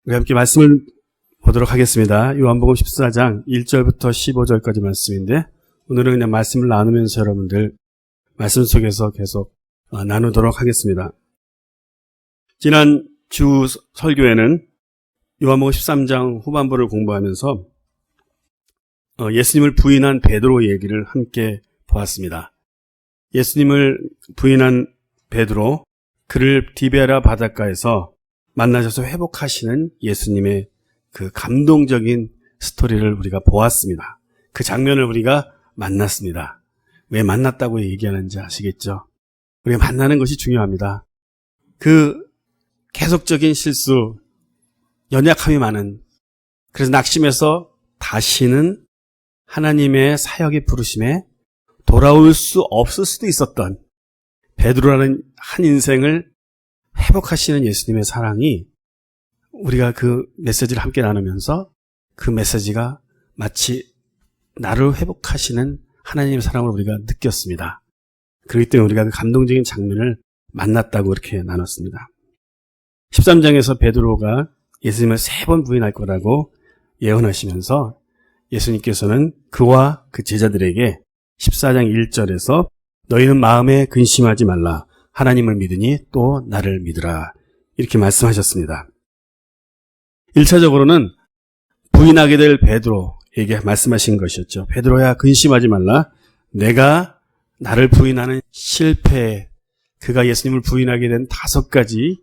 우리 함께 말씀을 보도록 하겠습니다. 요한복음 14장 1절부터 15절까지 말씀인데 오늘은 그냥 말씀을 나누면서 여러분들 말씀 속에서 계속 나누도록 하겠습니다. 지난 주 설교에는 요한복음 13장 후반부를 공부하면서 예수님을 부인한 베드로 얘기를 함께 보았습니다. 예수님을 부인한 베드로, 그를 디베라 바닷가에서 만나셔서 회복하시는 예수님의 그 감동적인 스토리를 우리가 보았습니다. 그 장면을 우리가 만났습니다. 왜 만났다고 얘기하는지 아시겠죠? 우리가 만나는 것이 중요합니다. 그 계속적인 실수, 연약함이 많은, 그래서 낙심해서 다시는 하나님의 사역의 부르심에 돌아올 수 없을 수도 있었던 베드로라는 한 인생을 회복하시는 예수님의 사랑이, 우리가 그 메시지를 함께 나누면서 그 메시지가 마치 나를 회복하시는 하나님의 사랑을 우리가 느꼈습니다. 그렇기 때문에 우리가 그 감동적인 장면을 만났다고 이렇게 나눴습니다. 13장에서 베드로가 예수님을 3번 부인할 거라고 예언하시면서 예수님께서는 그와 그 제자들에게 14장 1절에서 너희는 마음에 근심하지 말라. 하나님을 믿으니 또 나를 믿으라. 이렇게 말씀하셨습니다. 1차적으로는 부인하게 될 베드로에게 말씀하신 것이었죠. 베드로야, 근심하지 말라. 내가 나를 부인하는 실패, 그가 예수님을 부인하게 된 5가지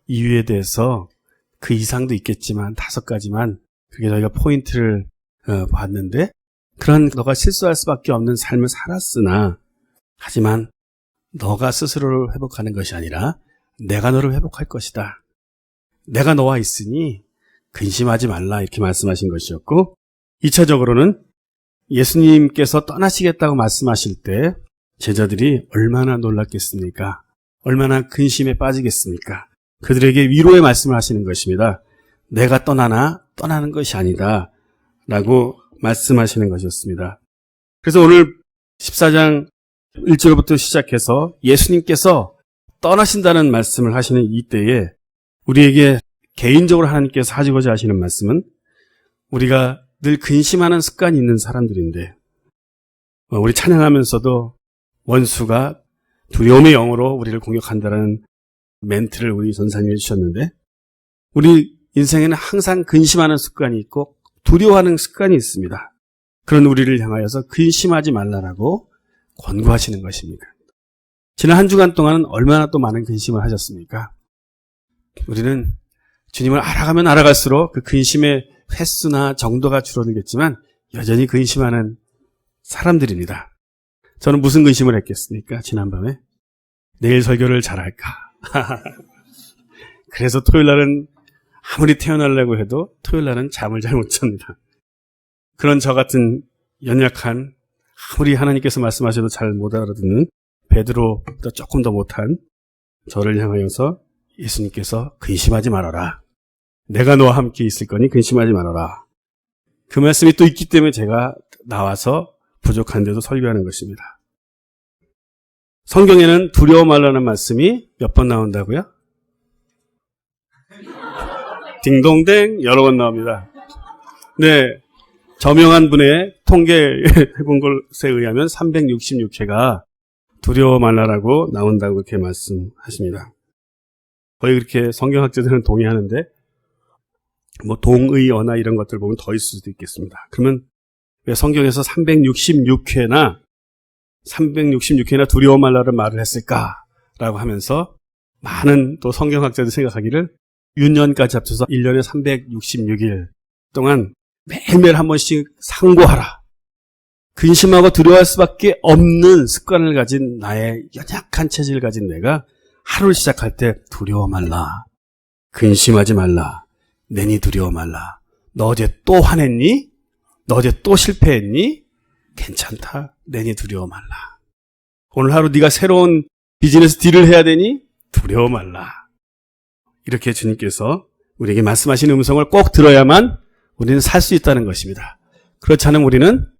이유에 대해서, 그 이상도 있겠지만 5가지만 그게 저희가 포인트를 봤는데, 그런 너가 실수할 수밖에 없는 삶을 살았으나, 하지만 너가 스스로를 회복하는 것이 아니라 내가 너를 회복할 것이다. 내가 너와 있으니 근심하지 말라, 이렇게 말씀하신 것이었고, 2차적으로는 예수님께서 떠나시겠다고 말씀하실 때 제자들이 얼마나 놀랐겠습니까? 얼마나 근심에 빠지겠습니까? 그들에게 위로의 말씀을 하시는 것입니다. 내가 떠나나 떠나는 것이 아니다 라고 말씀하시는 것이었습니다. 그래서 오늘 14장 1절부터 시작해서 예수님께서 떠나신다는 말씀을 하시는 이때에 우리에게 개인적으로 하나님께서 하시고자 하시는 말씀은, 우리가 늘 근심하는 습관이 있는 사람들인데, 우리 찬양하면서도 원수가 두려움의 영으로 우리를 공격한다는 멘트를 우리 전사님이 해주셨는데, 우리 인생에는 항상 근심하는 습관이 있고 두려워하는 습관이 있습니다. 그런 우리를 향하여서 근심하지 말라라고 권고하시는 것입니다. 지난 한 주간 동안은 얼마나 또 많은 근심을 하셨습니까? 우리는 주님을 알아가면 알아갈수록 그 근심의 횟수나 정도가 줄어들겠지만 여전히 근심하는 사람들입니다. 저는 무슨 근심을 했겠습니까? 지난밤에 내일 설교를 잘할까? 그래서 토요일날은 아무리 태어나려고 해도 토요일날은 잠을 잘 못 잡니다. 그런 저 같은 연약한, 아무리 하나님께서 말씀하셔도 잘 못 알아듣는 베드로보다 조금 더 못한 저를 향하여서 예수님께서 근심하지 말아라. 내가 너와 함께 있을 거니 근심하지 말아라. 그 말씀이 또 있기 때문에 제가 나와서 부족한데도 설교하는 것입니다. 성경에는 두려워 말라는 말씀이 몇 번 나온다고요? 딩동댕 여러 번 나옵니다. 네, 저명한 분의 통계해본 것에 의하면 366회가 두려워 말라라고 나온다고 그렇게 말씀하십니다. 거의 그렇게 성경학자들은 동의하는데, 뭐 동의어나 이런 것들 보면 더 있을 수도 있겠습니다. 그러면 왜 성경에서 366회나 두려워 말라는 말을 했을까라고 하면서 많은 또 성경학자들 생각하기를 윤년까지 합쳐서 1년에 366일 동안 매일매일 한 번씩 상고하라. 근심하고 두려워할 수밖에 없는 습관을 가진 나의 연약한 체질을 가진 내가 하루를 시작할 때 두려워 말라. 근심하지 말라. 내니 두려워 말라. 너 어제 또 화냈니? 너 어제 또 실패했니? 괜찮다. 내니 두려워 말라. 오늘 하루 네가 새로운 비즈니스 딜을 해야 되니? 두려워 말라. 이렇게 주님께서 우리에게 말씀하시는 음성을 꼭 들어야만 우리는 살 수 있다는 것입니다. 그렇지 않으면 우리는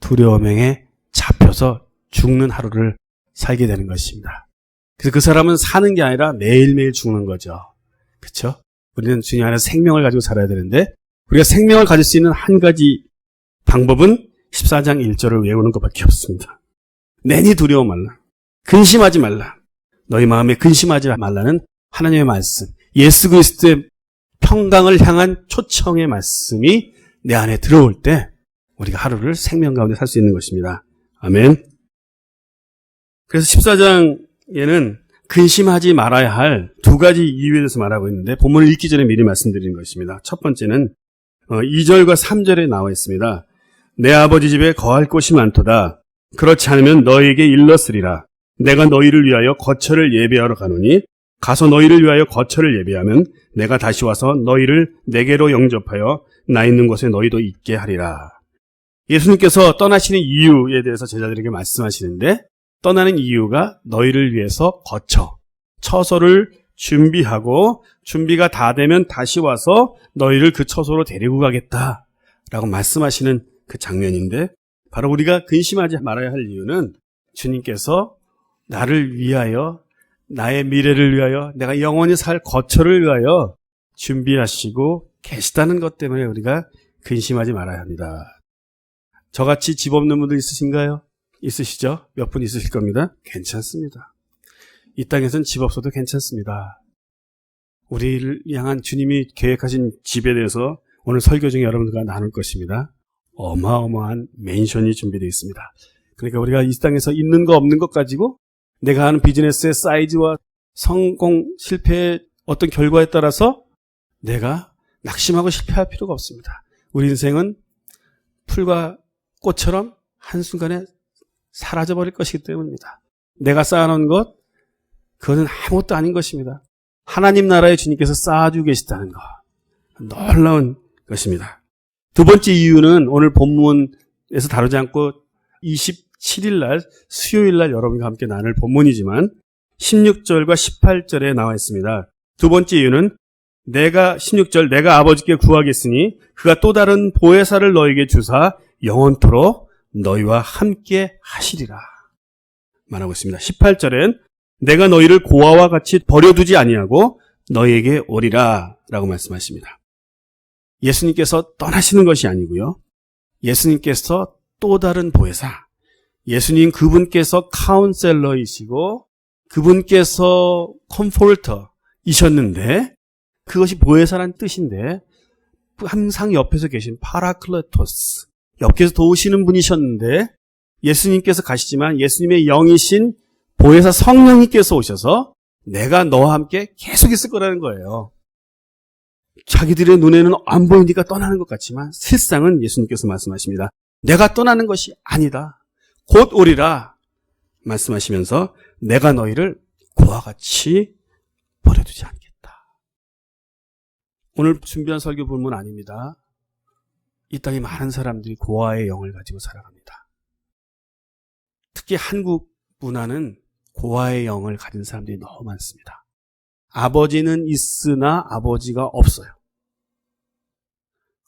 두려움에 잡혀서 죽는 하루를 살게 되는 것입니다. 그래서 그 사람은 사는 게 아니라 매일매일 죽는 거죠. 그렇죠? 우리는 주님 안에서 생명을 가지고 살아야 되는데 우리가 생명을 가질 수 있는 한 가지 방법은 14장 1절을 외우는 것밖에 없습니다. 내니 두려워 말라. 근심하지 말라. 너희 마음에 근심하지 말라는 하나님의 말씀, 예수 그리스도의 평강을 향한 초청의 말씀이 내 안에 들어올 때 우리가 하루를 생명 가운데 살 수 있는 것입니다. 아멘. 그래서 14장에는 근심하지 말아야 할 두 가지 이유에 대해서 말하고 있는데 본문을 읽기 전에 미리 말씀드리는 것입니다. 첫 번째는 2절과 3절에 나와 있습니다. 내 아버지 집에 거할 곳이 많도다. 그렇지 않으면 너희에게 일렀으리라. 내가 너희를 위하여 거처를 예배하러 가노니 가서 너희를 위하여 거처를 예배하면 내가 다시 와서 너희를 내게로 영접하여 나 있는 곳에 너희도 있게 하리라. 예수님께서 떠나시는 이유에 대해서 제자들에게 말씀하시는데 떠나는 이유가 너희를 위해서 거처, 처소를 준비하고 준비가 다 되면 다시 와서 너희를 그 처소로 데리고 가겠다라고 말씀하시는 그 장면인데 바로 우리가 근심하지 말아야 할 이유는 주님께서 나를 위하여 나의 미래를 위하여 내가 영원히 살 거처를 위하여 준비하시고 계시다는 것 때문에 우리가 근심하지 말아야 합니다. 저같이 집 없는 분들 있으신가요? 있으시죠? 몇 분 있으실 겁니다. 괜찮습니다. 이 땅에선 집 없어도 괜찮습니다. 우리를 향한 주님이 계획하신 집에 대해서 오늘 설교 중에 여러분들과 나눌 것입니다. 어마어마한 맨션이 준비되어 있습니다. 그러니까 우리가 이 땅에서 있는 거 없는 것 가지고 내가 하는 비즈니스의 사이즈와 성공, 실패의 어떤 결과에 따라서 내가 낙심하고 실패할 필요가 없습니다. 우리 인생은 풀과 꽃처럼 한순간에 사라져버릴 것이기 때문입니다. 내가 쌓아놓은 것, 그것은 아무것도 아닌 것입니다. 하나님 나라에 주님께서 쌓아주고 계시다는 것, 놀라운 것입니다. 두 번째 이유는 오늘 본문에서 다루지 않고 27일 날 수요일 날 여러분과 함께 나눌 본문이지만 16절과 18절에 나와 있습니다. 두 번째 이유는 16절 내가 아버지께 구하겠으니 그가 또 다른 보혜사를 너에게 주사 영원토록 너희와 함께 하시리라 말하고 있습니다. 18절엔 내가 너희를 고아와 같이 버려두지 아니하고 너희에게 오리라 라고 말씀하십니다. 예수님께서 떠나시는 것이 아니고요. 예수님께서 또 다른 보혜사, 예수님 그분께서 카운셀러이시고 그분께서 컴포터이셨는데 그것이 보혜사란 뜻인데 항상 옆에서 계신 파라클레토스, 옆에서 도우시는 분이셨는데 예수님께서 가시지만 예수님의 영이신 보혜사 성령님께서 오셔서 내가 너와 함께 계속 있을 거라는 거예요. 자기들의 눈에는 안 보이니까 떠나는 것 같지만 실상은 예수님께서 말씀하십니다. 내가 떠나는 것이 아니다. 곧 오리라 말씀하시면서 내가 너희를 고와 같이 버려두지 않겠다. 오늘 준비한 설교 본문 아닙니다. 이 땅에 많은 사람들이 고아의 영을 가지고 살아갑니다. 특히 한국 문화는 고아의 영을 가진 사람들이 너무 많습니다. 아버지는 있으나 아버지가 없어요.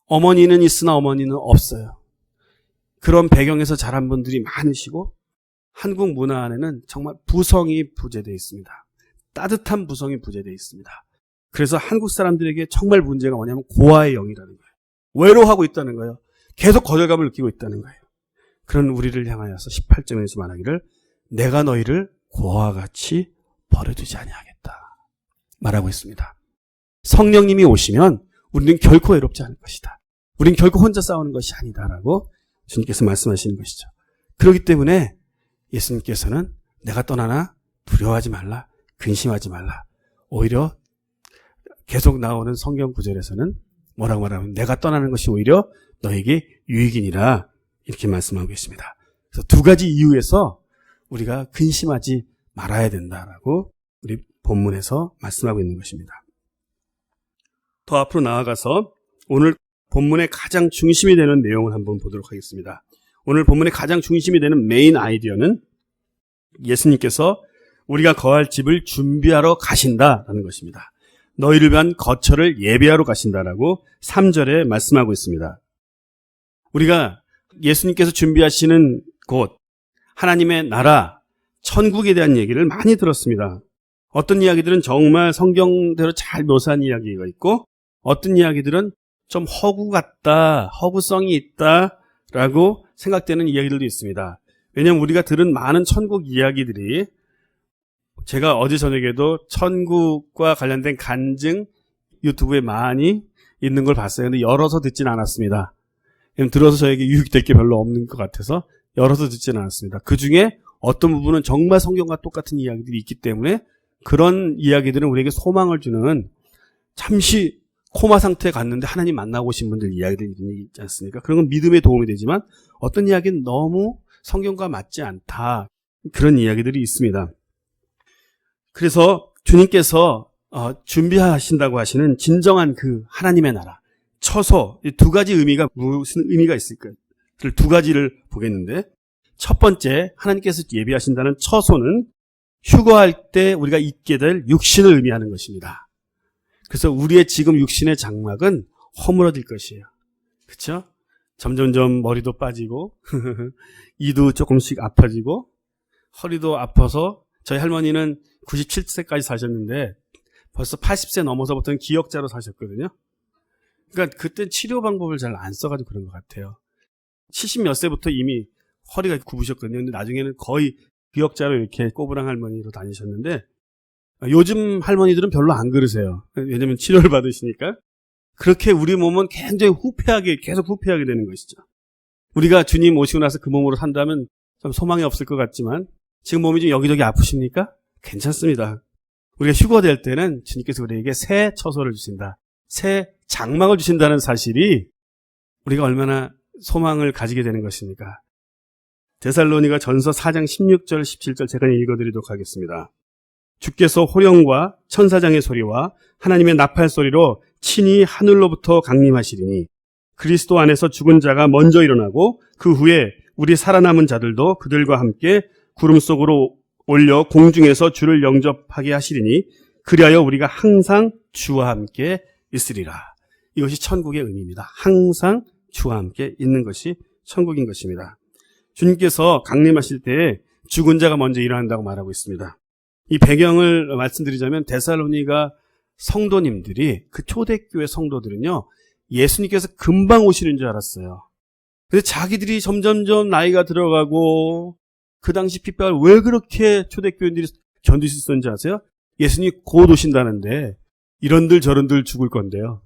어머니는 있으나 어머니는 없어요. 그런 배경에서 자란 분들이 많으시고 한국 문화 안에는 정말 부성이 부재되어 있습니다. 따뜻한 부성이 부재되어 있습니다. 그래서 한국 사람들에게 정말 문제가 뭐냐면 고아의 영이라는 거예요. 외로워하고 있다는 거예요. 계속 거절감을 느끼고 있다는 거예요. 그런 우리를 향하여서 18절에서 말하기를 내가 너희를 고아와 같이 버려두지 아니하겠다 말하고 있습니다. 성령님이 오시면 우리는 결코 외롭지 않을 것이다. 우리는 결코 혼자 싸우는 것이 아니다라고 주님께서 말씀하시는 것이죠. 그렇기 때문에 예수님께서는 내가 떠나나 두려워하지 말라, 근심하지 말라. 오히려 계속 나오는 성경 구절에서는 뭐라고 말하면 내가 떠나는 것이 오히려 너에게 유익이니라 이렇게 말씀하고 계십니다. 그래서 두 가지 이유에서 우리가 근심하지 말아야 된다라고 우리 본문에서 말씀하고 있는 것입니다. 더 앞으로 나아가서 오늘 본문의 가장 중심이 되는 내용을 한번 보도록 하겠습니다. 오늘 본문의 가장 중심이 되는 메인 아이디어는 예수님께서 우리가 거할 집을 준비하러 가신다라는 것입니다. 너희를 위한 거처를 예배하러 가신다라고 3절에 말씀하고 있습니다. 우리가 예수님께서 준비하시는 곳, 하나님의 나라, 천국에 대한 얘기를 많이 들었습니다. 어떤 이야기들은 정말 성경대로 잘 묘사한 이야기가 있고 어떤 이야기들은 좀 허구 같다, 허구성이 있다라고 생각되는 이야기들도 있습니다. 왜냐하면 우리가 들은 많은 천국 이야기들이 제가 어제 저녁에도 천국과 관련된 간증 유튜브에 많이 있는 걸 봤어요. 근데 열어서 듣진 않았습니다. 들어서 저에게 유익이 될 게 별로 없는 것 같아서 열어서 듣지는 않았습니다. 그 중에 어떤 부분은 정말 성경과 똑같은 이야기들이 있기 때문에 그런 이야기들은 우리에게 소망을 주는 잠시 코마 상태에 갔는데 하나님 만나고 오신 분들 이야기들이 있지 않습니까? 그런 건 믿음에 도움이 되지만 어떤 이야기는 너무 성경과 맞지 않다. 그런 이야기들이 있습니다. 그래서 주님께서 준비하신다고 하시는 진정한 그 하나님의 나라, 처소, 이 두 가지 의미가 무슨 의미가 있을까요? 두 가지를 보겠는데 첫 번째 하나님께서 예비하신다는 처소는 휴거할 때 우리가 입게 될 육신을 의미하는 것입니다. 그래서 우리의 지금 육신의 장막은 허물어질 것이에요. 그렇죠? 점점점 머리도 빠지고 이도 조금씩 아파지고 허리도 아파서 저희 할머니는 97세까지 사셨는데 벌써 80세 넘어서부터는 기역자로 사셨거든요. 그러니까 그때 치료 방법을 잘 안 써가지고 그런 것 같아요. 70 몇 세부터 이미 허리가 굽으셨거든요. 근데 나중에는 거의 기역자로 이렇게 꼬부랑 할머니로 다니셨는데 요즘 할머니들은 별로 안 그러세요. 왜냐면 치료를 받으시니까. 그렇게 우리 몸은 굉장히 계속 후패하게 되는 것이죠. 우리가 주님 오시고 나서 그 몸으로 산다면 좀 소망이 없을 것 같지만 지금 몸이 좀 여기저기 아프십니까? 괜찮습니다. 우리가 휴거될 때는 주님께서 우리에게 새 처소를 주신다. 새 장막을 주신다는 사실이 우리가 얼마나 소망을 가지게 되는 것입니까? 데살로니가 전서 4장 16절 17절 제가 읽어드리도록 하겠습니다. 주께서 호령과 천사장의 소리와 하나님의 나팔 소리로 친히 하늘로부터 강림하시리니 그리스도 안에서 죽은 자가 먼저 일어나고 그 후에 우리 살아남은 자들도 그들과 함께 구름 속으로 올려 공중에서 주를 영접하게 하시리니 그리하여 우리가 항상 주와 함께 있으리라. 이것이 천국의 의미입니다. 항상 주와 함께 있는 것이 천국인 것입니다. 주님께서 강림하실 때에 죽은 자가 먼저 일어난다고 말하고 있습니다. 이 배경을 말씀드리자면 데살로니가 성도님들이 그 초대교회 성도들은요 예수님께서 금방 오시는 줄 알았어요. 근데 자기들이 점점점 나이가 들어가고 그 당시 핍박을 왜 그렇게 초대교인들이 견딜 수 있었는지 아세요? 예수님이 곧 오신다는데 이런들 저런들 죽을 건데요.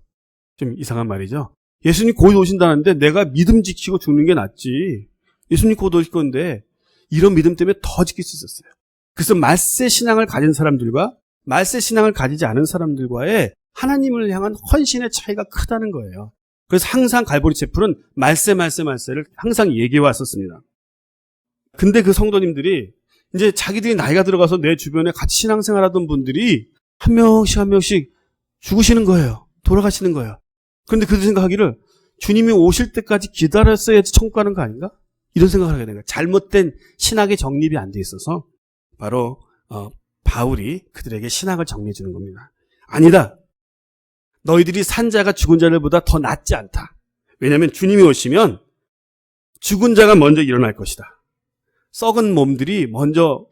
좀 이상한 말이죠. 예수님이 곧 오신다는데 내가 믿음 지키고 죽는 게 낫지. 예수님이 곧 오실 건데 이런 믿음 때문에 더 지킬 수 있었어요. 그래서 말세 신앙을 가진 사람들과 말세 신앙을 가지지 않은 사람들과의 하나님을 향한 헌신의 차이가 크다는 거예요. 그래서 항상 갈보리 채플은 말세를 항상 얘기해 왔었습니다. 근데 그 성도님들이 이제 자기들이 나이가 들어가서 내 주변에 같이 신앙생활하던 분들이 한 명씩 죽으시는 거예요. 돌아가시는 거예요. 그런데 그들 생각하기를 주님이 오실 때까지 기다렸어야지 천국 가는 거 아닌가? 이런 생각을 하게 된 거예요. 잘못된 신학의 정립이 안 돼 있어서 바로 바울이 그들에게 신학을 정리해 주는 겁니다. 아니다. 너희들이 산 자가 죽은 자들보다 더 낫지 않다. 왜냐하면 주님이 오시면 죽은 자가 먼저 일어날 것이다. 썩은 몸들이 먼저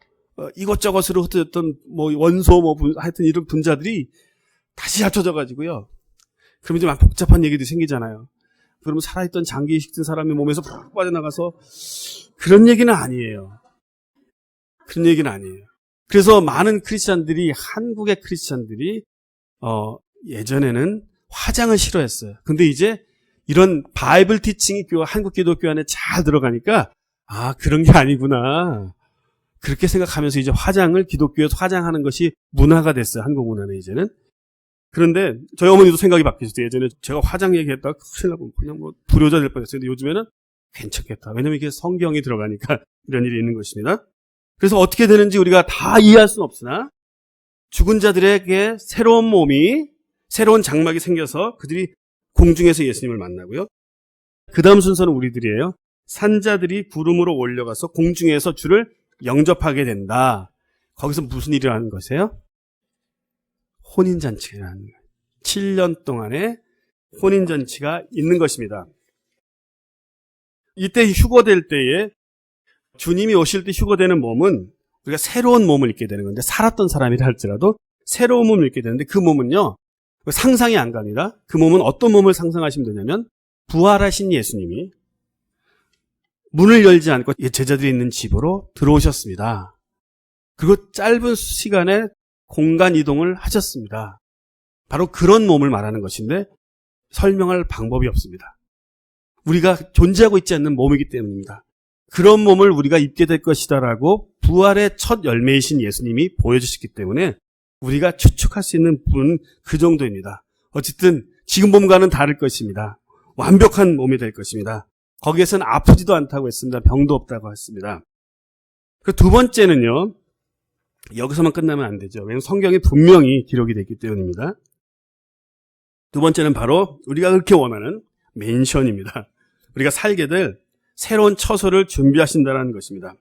이것저것으로 흩어졌던 원소 하여튼 이런 분자들이 다시 합쳐져 가지고요. 그러면 좀 복잡한 얘기도 생기잖아요. 그러면 살아있던 장기 식든 사람의 몸에서 푹 빠져나가서 그런 얘기는 아니에요. 그런 얘기는 아니에요. 그래서 많은 크리스찬들이 한국의 크리스찬들이 예전에는 화장을 싫어했어요. 근데 이제 이런 바이블 티칭이 한국 기독교 안에 잘 들어가니까 그런 게 아니구나. 그렇게 생각하면서 이제 기독교에서 화장하는 것이 문화가 됐어요. 한국 문화는 이제는. 그런데 저희 어머니도 생각이 바뀌었어요. 예전에 제가 화장 얘기했다가 큰일 나고 그냥 불효자 될 뻔했어요. 근데 요즘에는 괜찮겠다. 왜냐면 이게 성경이 들어가니까 이런 일이 있는 것입니다. 그래서 어떻게 되는지 우리가 다 이해할 수는 없으나 죽은 자들에게 새로운 몸이 새로운 장막이 생겨서 그들이 공중에서 예수님을 만나고요. 그 다음 순서는 우리들이에요. 산자들이 구름으로 올려가서 공중에서 주를 영접하게 된다. 거기서 무슨 일이 하는 것이에요? 혼인잔치가 일어나는 거예요. 7년 동안의 혼인잔치가 있는 것입니다. 이때 휴거될 때에 주님이 오실 때 휴거되는 몸은 우리가 새로운 몸을 입게 되는 건데, 살았던 사람이라 할지라도 새로운 몸을 입게 되는데, 그 몸은요, 상상이 안 갑니다. 그 몸은 어떤 몸을 상상하시면 되냐면, 부활하신 예수님이 문을 열지 않고 제자들이 있는 집으로 들어오셨습니다. 그리고 짧은 시간에 공간 이동을 하셨습니다. 바로 그런 몸을 말하는 것인데 설명할 방법이 없습니다. 우리가 존재하고 있지 않는 몸이기 때문입니다. 그런 몸을 우리가 입게 될 것이다라고 부활의 첫 열매이신 예수님이 보여주셨기 때문에 우리가 추측할 수 있는 분은 그 정도입니다. 어쨌든 지금 몸과는 다를 것입니다. 완벽한 몸이 될 것입니다. 거기에서는 아프지도 않다고 했습니다. 병도 없다고 했습니다. 그 두 번째는요, 여기서만 끝나면 안 되죠. 왜냐하면 성경에 분명히 기록이 되어 있기 때문입니다. 두 번째는 바로 우리가 그렇게 원하는 맨션입니다. 우리가 살게 될 새로운 처소를 준비하신다는 것입니다.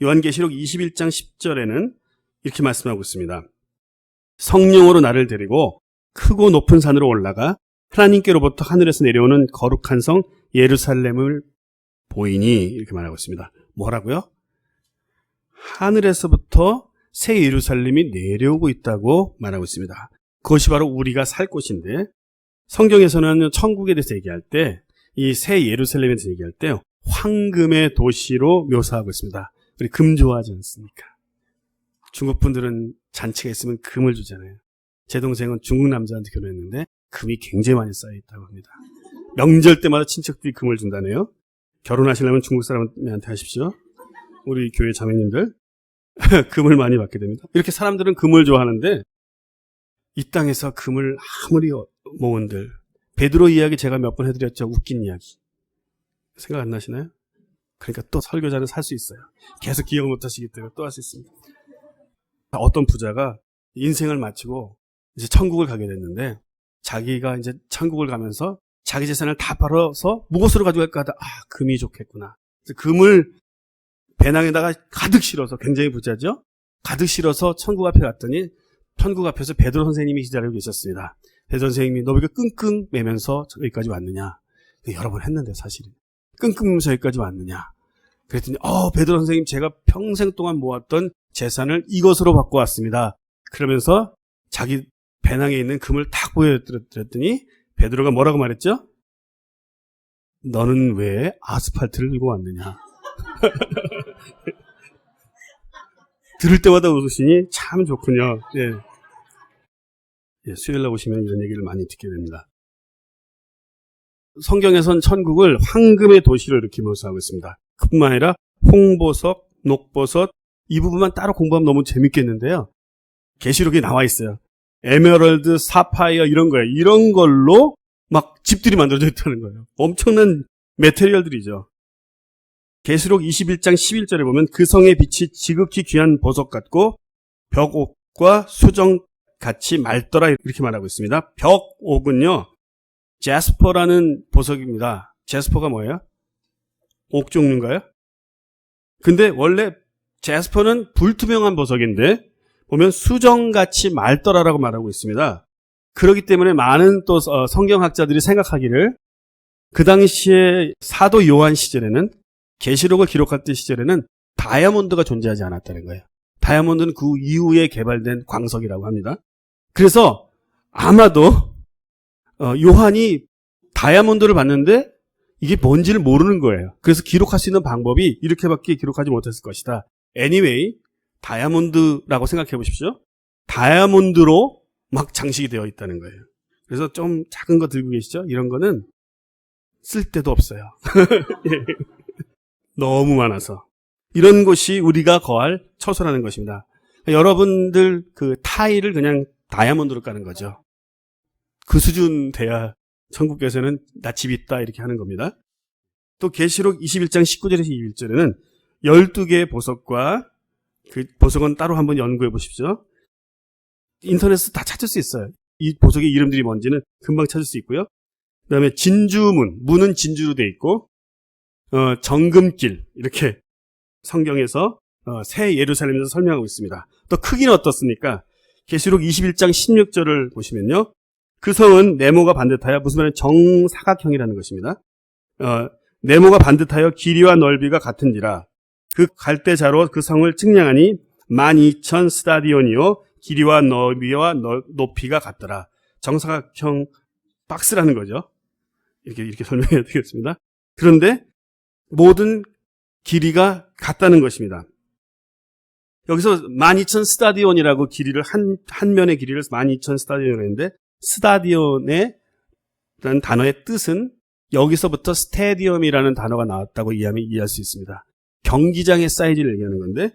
요한계시록 21장 10절에는 이렇게 말씀하고 있습니다. 성령으로 나를 데리고 크고 높은 산으로 올라가 하나님께로부터 하늘에서 내려오는 거룩한 성 예루살렘을 보이니, 이렇게 말하고 있습니다. 뭐라고요? 하늘에서부터 새 예루살렘이 내려오고 있다고 말하고 있습니다. 그것이 바로 우리가 살 곳인데, 성경에서는 천국에 대해서 얘기할 때, 이 새 예루살렘에 대해서 얘기할 때 황금의 도시로 묘사하고 있습니다. 우리 금 좋아하지 않습니까? 중국 분들은 잔치가 있으면 금을 주잖아요. 제 동생은 중국 남자한테 결혼했는데 금이 굉장히 많이 쌓여있다고 합니다. 명절 때마다 친척들이 금을 준다네요. 결혼하시려면 중국 사람한테 하십시오. 우리 교회 자매님들 금을 많이 받게 됩니다. 이렇게 사람들은 금을 좋아하는데, 이 땅에서 금을 아무리 모은들, 베드로 이야기 제가 몇 번 해드렸죠. 웃긴 이야기. 생각 안 나시나요? 그러니까 또 설교자는 살 수 있어요. 계속 기억을 못 하시기 때문에 또 할 수 있습니다. 어떤 부자가 인생을 마치고 이제 천국을 가게 됐는데, 자기가 이제 천국을 가면서 자기 재산을 다 벌어서 무엇으로 가져갈까 하다, 금이 좋겠구나. 그래서 금을 배낭에다가 가득 실어서, 굉장히 부자죠? 가득 실어서 천국 앞에 갔더니 천국 앞에서 베드로 선생님이 기다리고 계셨습니다. 베드로 선생님이 너 왜 이렇게 끙끙 매면서 여기까지 왔느냐? 여러 번 했는데 사실은. 끙끙 매면서 여기까지 왔느냐? 그랬더니 베드로 선생님, 제가 평생 동안 모았던 재산을 이것으로 받고 왔습니다. 그러면서 자기 배낭에 있는 금을 딱 보여드렸더니 베드로가 뭐라고 말했죠? 너는 왜 아스팔트를 들고 왔느냐? 들을 때마다 웃으시니 참 좋군요. 예, 수요일날 오시면 이런 얘기를 많이 듣게 됩니다. 성경에선 천국을 황금의 도시로 이렇게 묘사하고 있습니다. 그뿐만 아니라 홍보석, 녹보석, 이 부분만 따로 공부하면 너무 재밌겠는데요. 계시록에 나와 있어요. 에메랄드, 사파이어 이런 거예요. 이런 걸로 막 집들이 만들어져 있다는 거예요. 엄청난 메테리얼들이죠. 계시록 21장 11절에 보면 그 성의 빛이 지극히 귀한 보석 같고 벽옥과 수정같이 맑더라, 이렇게 말하고 있습니다. 벽옥은요, 제스퍼라는 보석입니다. 제스퍼가 뭐예요? 옥 종류인가요? 근데 원래 제스퍼는 불투명한 보석인데 보면 수정같이 맑더라라고 말하고 있습니다. 그렇기 때문에 많은 또 성경학자들이 생각하기를, 그 당시에 사도 요한 시절에는, 계시록을 기록할 때 시절에는 다이아몬드가 존재하지 않았다는 거예요. 다이아몬드는 그 이후에 개발된 광석이라고 합니다. 그래서 아마도 요한이 다이아몬드를 봤는데 이게 뭔지를 모르는 거예요. 그래서 기록할 수 있는 방법이 이렇게밖에 기록하지 못했을 것이다. Anyway, 다이아몬드라고 생각해 보십시오. 다이아몬드로 막 장식이 되어 있다는 거예요. 그래서 좀 작은 거 들고 계시죠? 이런 거는 쓸 데도 없어요. 너무 많아서. 이런 곳이 우리가 거할 처소라는 것입니다. 여러분들 그 타일을 그냥 다이아몬드로 까는 거죠. 그 수준 돼야 천국에서는 나 집 있다 이렇게 하는 겁니다. 또 계시록 21장 19절에서 21절에는 12개의 보석과, 그 보석은 따로 한번 연구해 보십시오. 인터넷에서 다 찾을 수 있어요. 이 보석의 이름들이 뭔지는 금방 찾을 수 있고요. 그 다음에 진주문, 문은 진주로 되어 있고, 정금길, 이렇게 성경에서 새 예루살렘에서 설명하고 있습니다. 또 크기는 어떻습니까? 계시록 21장 16절을 보시면요, 그 성은 네모가 반듯하여, 무슨 말이냐면 정사각형이라는 것입니다. 네모가 반듯하여 길이와 넓이가 같은지라 그 갈대자로 그 성을 측량하니 12,000 스타디온이요 길이와 너비와 높이가 같더라. 정사각형 박스라는 거죠. 이렇게 설명해야 되겠습니다. 그런데 모든 길이가 같다는 것입니다. 여기서 12,000 스타디온이라고 길이를 한 면의 길이를 12,000 스타디온이라고 했는데 스타디온의 라는 단어의 뜻은 여기서부터 스테디움이라는 단어가 나왔다고 이해하면 이해할 수 있습니다. 경기장의 사이즈를 얘기하는 건데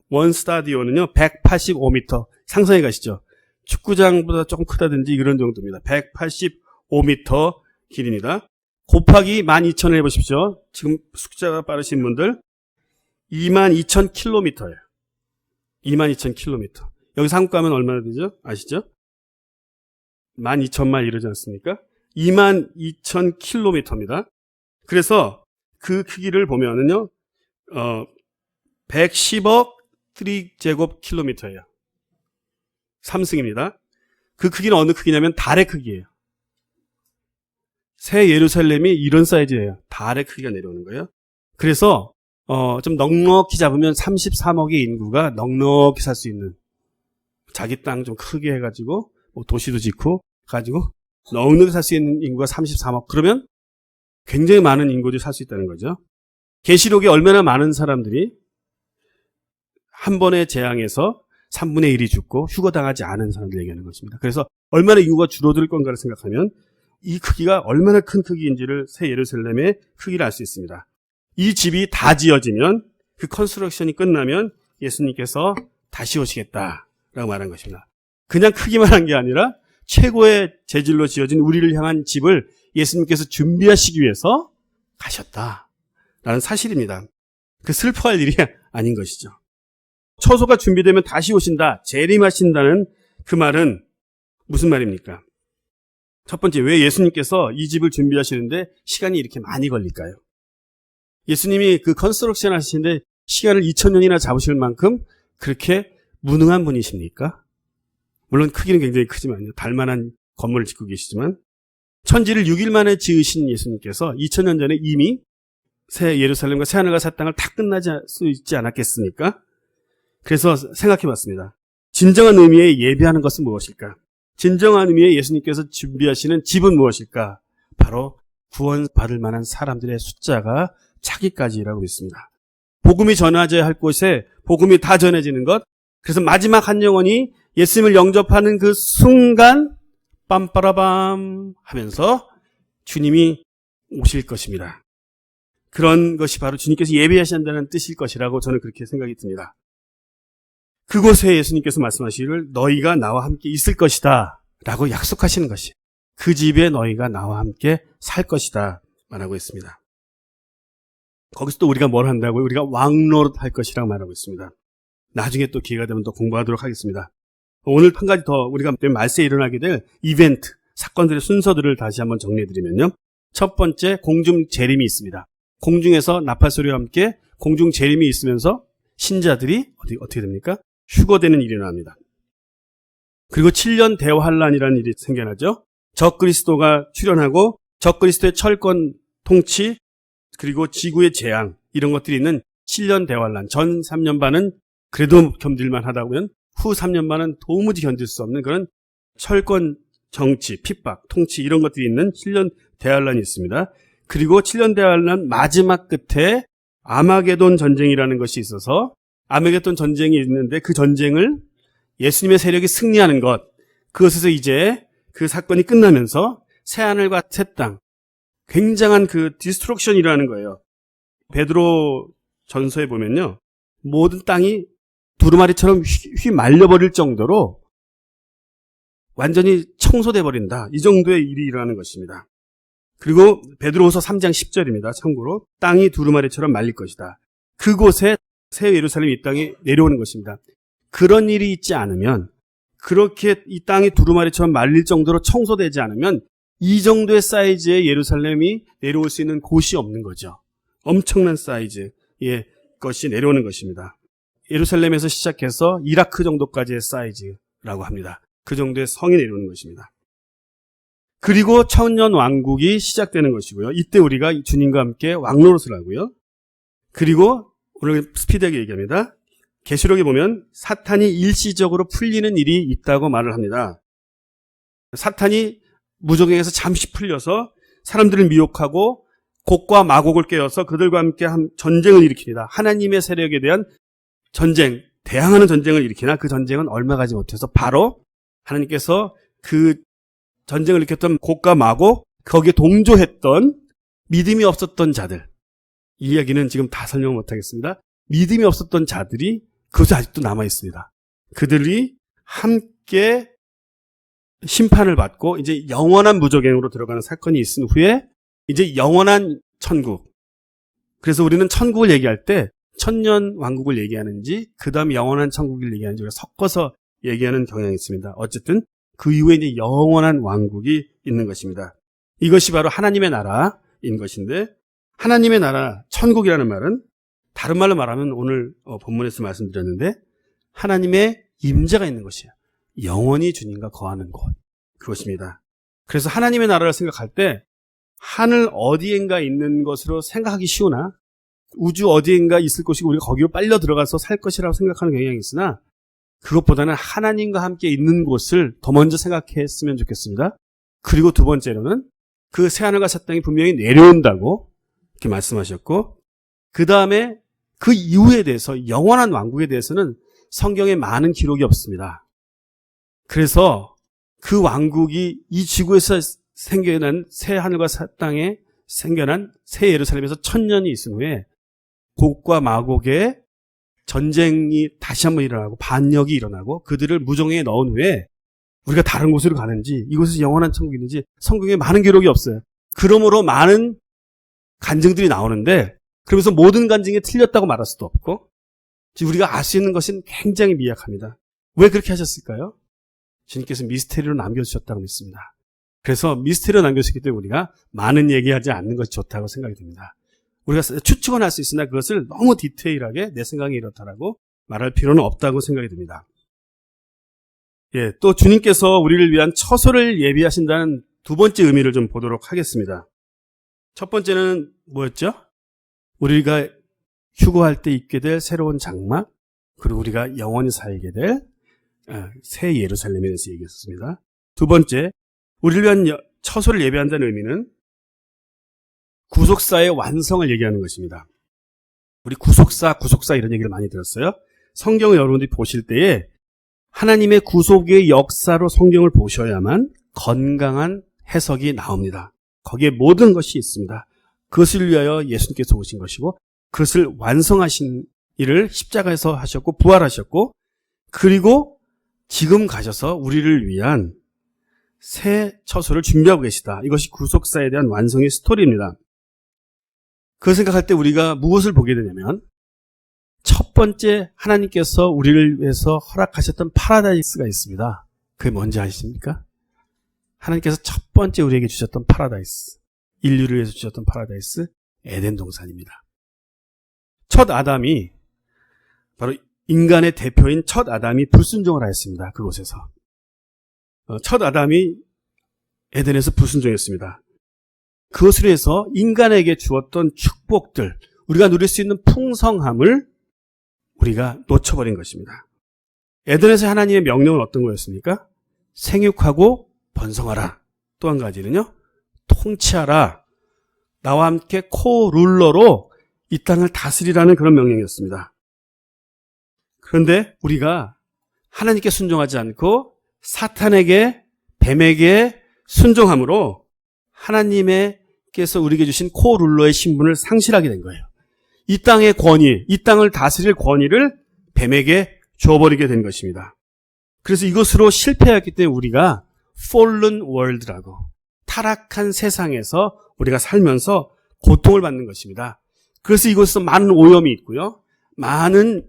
원 스타디온은요 185m 상상해 가시죠. 축구장보다 조금 크다든지 이런 정도입니다. 185m 길입니다. 곱하기 12,000을 해보십시오. 지금 숫자가 빠르신 분들 22,000km예요. 22,000km. 여기서 한국 가면 얼마나 되죠? 아시죠? 12,000마일 이러지 않습니까? 22,000km입니다. 그래서 그 크기를 보면은요, 110억 3제곱킬로미터예요. 3승입니다. 그 크기는 어느 크기냐면 달의 크기예요. 새 예루살렘이 이런 사이즈예요. 달의 크기가 내려오는 거예요. 그래서 좀 넉넉히 잡으면 33억의 인구가 넉넉히 살 수 있는 자기 땅 좀 크게 해가지고 뭐 도시도 짓고 가지고 넉넉히 살 수 있는 인구가 33억. 그러면 굉장히 많은 인구들이 살 수 있다는 거죠. 계시록에 얼마나 많은 사람들이 한 번의 재앙에서 3분의 1이 죽고 휴거당하지 않은 사람들 얘기하는 것입니다. 그래서 얼마나 인구가 줄어들 건가를 생각하면 이 크기가 얼마나 큰 크기인지를 새 예루살렘의 크기를 알 수 있습니다. 이 집이 다 지어지면 그 컨스트럭션이 끝나면 예수님께서 다시 오시겠다라고 말한 것입니다. 그냥 크기만 한 게 아니라 최고의 재질로 지어진 우리를 향한 집을 예수님께서 준비하시기 위해서 가셨다라는 사실입니다. 그 슬퍼할 일이 아닌 것이죠. 처소가 준비되면 다시 오신다, 재림하신다는 그 말은 무슨 말입니까? 첫 번째, 왜 예수님께서 이 집을 준비하시는데 시간이 이렇게 많이 걸릴까요? 예수님이 그 컨스트럭션 하시는데 시간을 2000년이나 잡으실 만큼 그렇게 무능한 분이십니까? 물론 크기는 굉장히 크지만요. 달만한 건물을 짓고 계시지만 천지를 6일 만에 지으신 예수님께서 2000년 전에 이미 새 예루살렘과 새 하늘과 새 땅을 다 끝나지 수 있지 않았겠습니까? 그래서 생각해 봤습니다. 진정한 의미의 예배하는 것은 무엇일까? 진정한 의미의 예수님께서 준비하시는 집은 무엇일까? 바로 구원받을 만한 사람들의 숫자가 차기까지라고 믿습니다. 복음이 전해져야 할 곳에 복음이 다 전해지는 것. 그래서 마지막 한 영혼이 예수님을 영접하는 그 순간 빰빠라밤 하면서 주님이 오실 것입니다. 그런 것이 바로 주님께서 예배하신다는 뜻일 것이라고 저는 그렇게 생각이 듭니다. 그곳에 예수님께서 말씀하시기를 너희가 나와 함께 있을 것이다 라고 약속하시는 것이 그 집에 너희가 나와 함께 살 것이다 말하고 있습니다. 거기서 또 우리가 뭘 한다고요? 우리가 왕노릇 할 것이라고 말하고 있습니다. 나중에 또 기회가 되면 또 공부하도록 하겠습니다. 오늘 한 가지 더 우리가 말세에 일어나게 될 이벤트, 사건들의 순서들을 다시 한번 정리해드리면요. 첫 번째, 공중 재림이 있습니다. 공중에서 나팔소리와 함께 공중 재림이 있으면서 신자들이 어떻게 됩니까? 휴거되는 일이 일어납니다. 그리고 7년 대환란이라는 일이 생겨나죠. 적그리스도가 출현하고 적그리스도의 철권 통치 그리고 지구의 재앙 이런 것들이 있는 7년 대환란. 전 3년 반은 그래도 견딜만 하다면 후 3년 반은 도무지 견딜 수 없는 그런 철권 정치, 핍박, 통치 이런 것들이 있는 7년 대환란이 있습니다. 그리고 7년 대환란 마지막 끝에 아마게돈 전쟁이라는 것이 있어서 아마게돈 전쟁이 있는데 그 전쟁을 예수님의 세력이 승리하는 것, 그것에서 이제 그 사건이 끝나면서 새하늘과 새 땅, 굉장한 그 디스트럭션이라는 거예요. 베드로 전서에 보면요, 모든 땅이 두루마리처럼 휘말려버릴 정도로 완전히 청소돼 버린다. 이 정도의 일이 일어나는 것입니다. 그리고 베드로후서 3장 10절입니다. 참고로 땅이 두루마리처럼 말릴 것이다. 그곳에 새 예루살렘이 이 땅에 내려오는 것입니다. 그런 일이 있지 않으면, 그렇게 이 땅이 두루마리처럼 말릴 정도로 청소되지 않으면 이 정도의 사이즈의 예루살렘이 내려올 수 있는 곳이 없는 거죠. 엄청난 사이즈의 것이 내려오는 것입니다. 예루살렘에서 시작해서 이라크 정도까지의 사이즈라고 합니다. 그 정도의 성이 내려오는 것입니다. 그리고 천년 왕국이 시작되는 것이고요. 이때 우리가 주님과 함께 왕노릇을 하고요. 그리고 오늘 스피드하게 얘기합니다. 계시록에 보면 사탄이 일시적으로 풀리는 일이 있다고 말을 합니다. 사탄이 무적행에서 잠시 풀려서 사람들을 미혹하고 곡과 마곡을 깨워서 그들과 함께 전쟁을 일으킵니다. 하나님의 세력에 대한 전쟁, 대항하는 전쟁을 일으키나 그 전쟁은 얼마 가지 못해서 바로 하나님께서 그 전쟁을 일으켰던 곡과 마곡, 거기에 동조했던 믿음이 없었던 자들, 이 이야기는 지금 다 설명 못하겠습니다. 믿음이 없었던 자들이 그것이 아직도 남아있습니다. 그들이 함께 심판을 받고 이제 영원한 무적행으로 들어가는 사건이 있은 후에 이제 영원한 천국. 그래서 우리는 천국을 얘기할 때 천년 왕국을 얘기하는지 그 다음에 영원한 천국을 얘기하는지 섞어서 얘기하는 경향이 있습니다. 어쨌든 그 이후에 이제 영원한 왕국이 있는 것입니다. 이것이 바로 하나님의 나라인 것인데, 하나님의 나라, 천국이라는 말은 다른 말로 말하면 오늘 본문에서 말씀드렸는데 하나님의 임재가 있는 것이에요. 영원히 주님과 거하는 곳, 그것입니다. 그래서 하나님의 나라를 생각할 때 하늘 어디엔가 있는 것으로 생각하기 쉬우나 우주 어디엔가 있을 것이고 우리가 거기로 빨려 들어가서 살 것이라고 생각하는 경향이 있으나 그것보다는 하나님과 함께 있는 곳을 더 먼저 생각했으면 좋겠습니다. 그리고 두 번째로는 그 새하늘과 새 땅이 분명히 내려온다고 이렇게 말씀하셨고, 그 다음에 그 이후에 대해서 영원한 왕국에 대해서는 성경에 많은 기록이 없습니다. 그래서 그 왕국이 이 지구에서 생겨난 새 하늘과 새 땅에 생겨난 새 예루살렘에서 1000년이 있은 후에 곡과 마곡의 전쟁이 다시 한번 일어나고 반역이 일어나고 그들을 무정에 넣은 후에 우리가 다른 곳으로 가는지 이곳에서 영원한 천국이 있는지 성경에 많은 기록이 없어요. 그러므로 많은 간증들이 나오는데 그러면서 모든 간증이 틀렸다고 말할 수도 없고 우리가 알 수 있는 것은 굉장히 미약합니다. 왜 그렇게 하셨을까요? 주님께서 미스테리로 남겨주셨다고 믿습니다. 그래서 미스테리로 남겨주셨기 때문에 우리가 많은 얘기하지 않는 것이 좋다고 생각이 듭니다. 우리가 추측은 할 수 있으나 그것을 너무 디테일하게 내 생각이 이렇다라고 말할 필요는 없다고 생각이 듭니다. 예, 또 주님께서 우리를 위한 처소를 예비하신다는 두 번째 의미를 좀 보도록 하겠습니다. 첫 번째는 뭐였죠? 우리가 휴거할 때 입게 될 새로운 장막, 그리고 우리가 영원히 살게 될 새 예루살렘에 대해서 얘기했습니다. 두 번째, 우리를 위한 처소를 예비한다는 의미는 구속사의 완성을 얘기하는 것입니다. 우리 구속사 이런 얘기를 많이 들었어요. 성경을 여러분들이 보실 때에 하나님의 구속의 역사로 성경을 보셔야만 건강한 해석이 나옵니다. 거기에 모든 것이 있습니다. 그것을 위하여 예수님께서 오신 것이고 그것을 완성하신 일을 십자가에서 하셨고 부활하셨고 그리고 지금 가셔서 우리를 위한 새 처소를 준비하고 계시다. 이것이 구속사에 대한 완성의 스토리입니다. 그 생각할 때 우리가 무엇을 보게 되냐면 첫 번째 하나님께서 우리를 위해서 허락하셨던 파라다이스가 있습니다. 그게 뭔지 아십니까? 하나님께서 첫 번째 우리에게 주셨던 파라다이스, 인류를 위해서 주셨던 파라다이스, 에덴 동산입니다. 첫 아담이 바로 인간의 대표인 첫 아담이 불순종을 하였습니다. 그곳에서. 첫 아담이 에덴에서 불순종했습니다. 그것으로 해서 인간에게 주었던 축복들, 우리가 누릴 수 있는 풍성함을 우리가 놓쳐버린 것입니다. 에덴에서 하나님의 명령은 어떤 거였습니까? 생육하고 번성하라. 또 한 가지는요, 통치하라. 나와 함께 코룰러로 이 땅을 다스리라는 그런 명령이었습니다. 그런데 우리가 하나님께 순종하지 않고 사탄에게, 뱀에게 순종함으로 하나님께서 우리에게 주신 코룰러의 신분을 상실하게 된 거예요. 이 땅의 권위, 이 땅을 다스릴 권위를 뱀에게 줘버리게 된 것입니다. 그래서 이것으로 실패했기 때문에 우리가 fallen world라고 타락한 세상에서 우리가 살면서 고통을 받는 것입니다. 그래서 이곳에서 많은 오염이 있고요. 많은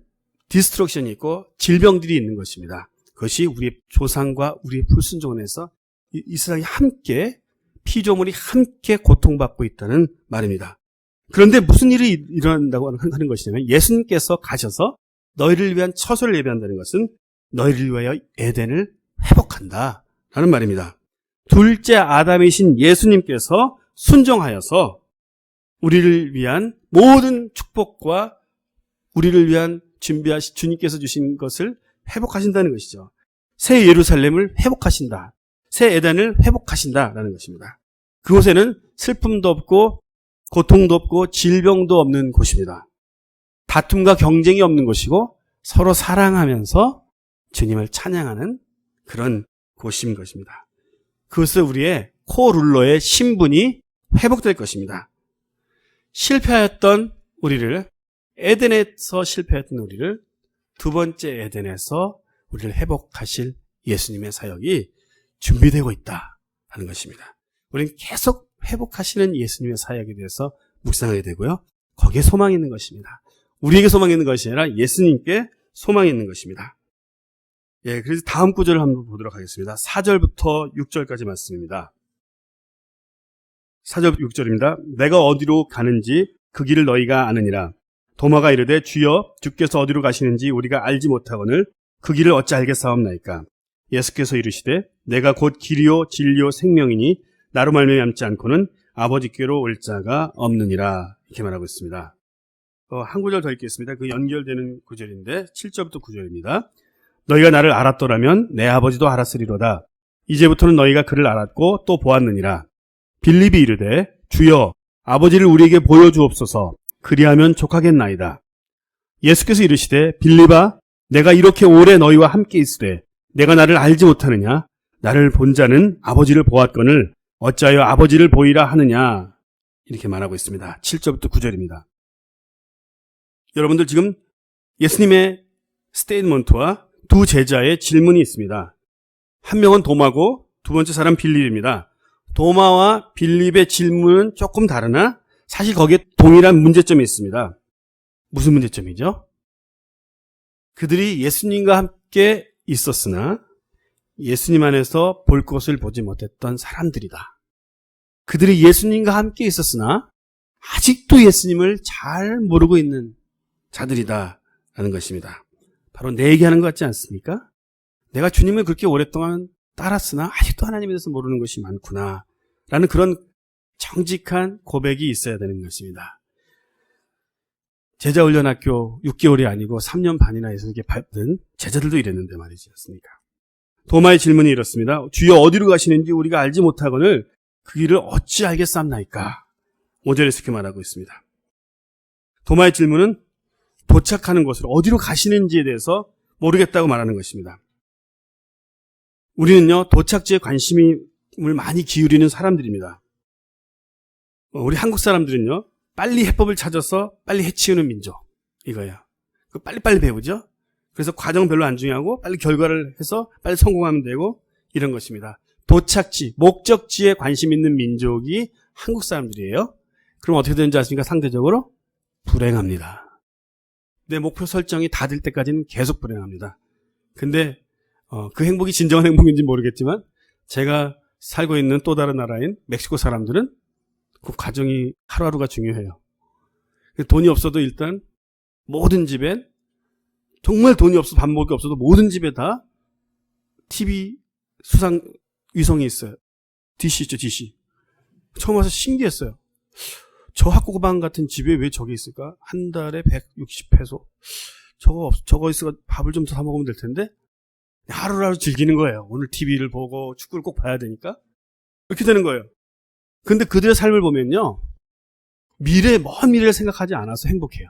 디스트럭션이 있고 질병들이 있는 것입니다. 그것이 우리의 조상과 우리의 불순종을 해서 이 세상이 함께 피조물이 함께 고통받고 있다는 말입니다. 그런데 무슨 일이 일어난다고 하는 것이냐면 예수님께서 가셔서 너희를 위한 처소를 예비한다는 것은 너희를 위하여 에덴을 회복한다라는 말입니다. 둘째 아담이신 예수님께서 순종하여서 우리를 위한 모든 축복과 우리를 위한 주님께서 주신 것을 회복하신다는 것이죠. 새 예루살렘을 회복하신다. 새 에덴을 회복하신다라는 것입니다. 그곳에는 슬픔도 없고 고통도 없고 질병도 없는 곳입니다. 다툼과 경쟁이 없는 곳이고 서로 사랑하면서 주님을 찬양하는 그런 곳인 것입니다. 그것은 우리의 코룰러의 신분이 회복될 것입니다. 실패하였던 우리를, 에덴에서 실패했던 우리를 두 번째 에덴에서 우리를 회복하실 예수님의 사역이 준비되고 있다는 것입니다. 우리는 계속 회복하시는 예수님의 사역에 대해서 묵상하게 되고요. 거기에 소망이 있는 것입니다. 우리에게 소망이 있는 것이 아니라 예수님께 소망이 있는 것입니다. 예, 그래서 다음 구절을 한번 보도록 하겠습니다. 4절부터 6절까지 말씀입니다. 4절 6절입니다. 내가 어디로 가는지 그 길을 너희가 아느니라. 도마가 이르되 주여 주께서 어디로 가시는지 우리가 알지 못하거늘 그 길을 어찌 알겠사옵나이까. 예수께서 이르시되 내가 곧 길이요 진리요 생명이니 나로 말미암지 않고는 아버지께로 올 자가 없느니라. 이렇게 말하고 있습니다. 한 구절 더 읽겠습니다. 그 연결되는 구절인데 7절부터 9절입니다. 너희가 나를 알았더라면 내 아버지도 알았으리로다. 이제부터는 너희가 그를 알았고 또 보았느니라. 빌립이 이르되 주여 아버지를 우리에게 보여주옵소서. 그리하면 족하겠나이다. 예수께서 이르시되 빌립아 내가 이렇게 오래 너희와 함께 있으되 내가 나를 알지 못하느냐. 나를 본 자는 아버지를 보았거늘 어찌하여 아버지를 보이라 하느냐. 이렇게 말하고 있습니다. 7절부터 9절입니다. 여러분들 지금 예수님의 스테이트먼트와 두 제자의 질문이 있습니다. 한 명은 도마고 두 번째 사람 빌립입니다. 도마와 빌립의 질문은 조금 다르나 사실 거기에 동일한 문제점이 있습니다. 무슨 문제점이죠? 그들이 예수님과 함께 있었으나 예수님 안에서 볼 것을 보지 못했던 사람들이다. 그들이 예수님과 함께 있었으나 아직도 예수님을 잘 모르고 있는 자들이다라는 것입니다. 바로 내 얘기하는 것 같지 않습니까? 내가 주님을 그렇게 오랫동안 따랐으나 아직도 하나님에 대해서 모르는 것이 많구나 라는 그런 정직한 고백이 있어야 되는 것입니다. 제자훈련학교 6개월이 아니고 3년 반이나 해서 이렇게 받은 제자들도 이랬는데 말이지 않습니까? 도마의 질문이 이렇습니다. 주여 어디로 가시는지 우리가 알지 못하거늘 그 길을 어찌 알겠사옵나이까. 5절에서 이렇게 말하고 있습니다. 도마의 질문은 도착하는 곳으로 어디로 가시는지에 대해서 모르겠다고 말하는 것입니다. 우리는요 도착지에 관심을 많이 기울이는 사람들입니다. 우리 한국 사람들은요 빨리 해법을 찾아서 빨리 해치우는 민족 이거예요. 빨리빨리 배우죠. 그래서 과정 별로 안 중요하고 빨리 결과를 해서 빨리 성공하면 되고 이런 것입니다. 도착지, 목적지에 관심 있는 민족이 한국 사람들이에요. 그럼 어떻게 되는지 아십니까? 상대적으로 불행합니다. 내 목표 설정이 다 될 때까지는 계속 불행합니다. 근데 그 행복이 진정한 행복인지 모르겠지만 제가 살고 있는 또 다른 나라인 멕시코 사람들은 그 과정이 하루하루가 중요해요. 돈이 없어도 일단 모든 집엔 정말 돈이 없어도 밥 먹을 게 없어도 모든 집에 다 TV 수상 위성이 있어요. 디시 있죠, 디시. 처음 와서 신기했어요. 저 학구방 같은 집에 왜 저게 있을까? 한 달에 160페소. 저거 있으면 밥을 좀 더 사 먹으면 될 텐데 하루하루 즐기는 거예요. 오늘 TV를 보고 축구를 꼭 봐야 되니까. 이렇게 되는 거예요. 근데 그들의 삶을 보면요. 먼 미래를 생각하지 않아서 행복해요.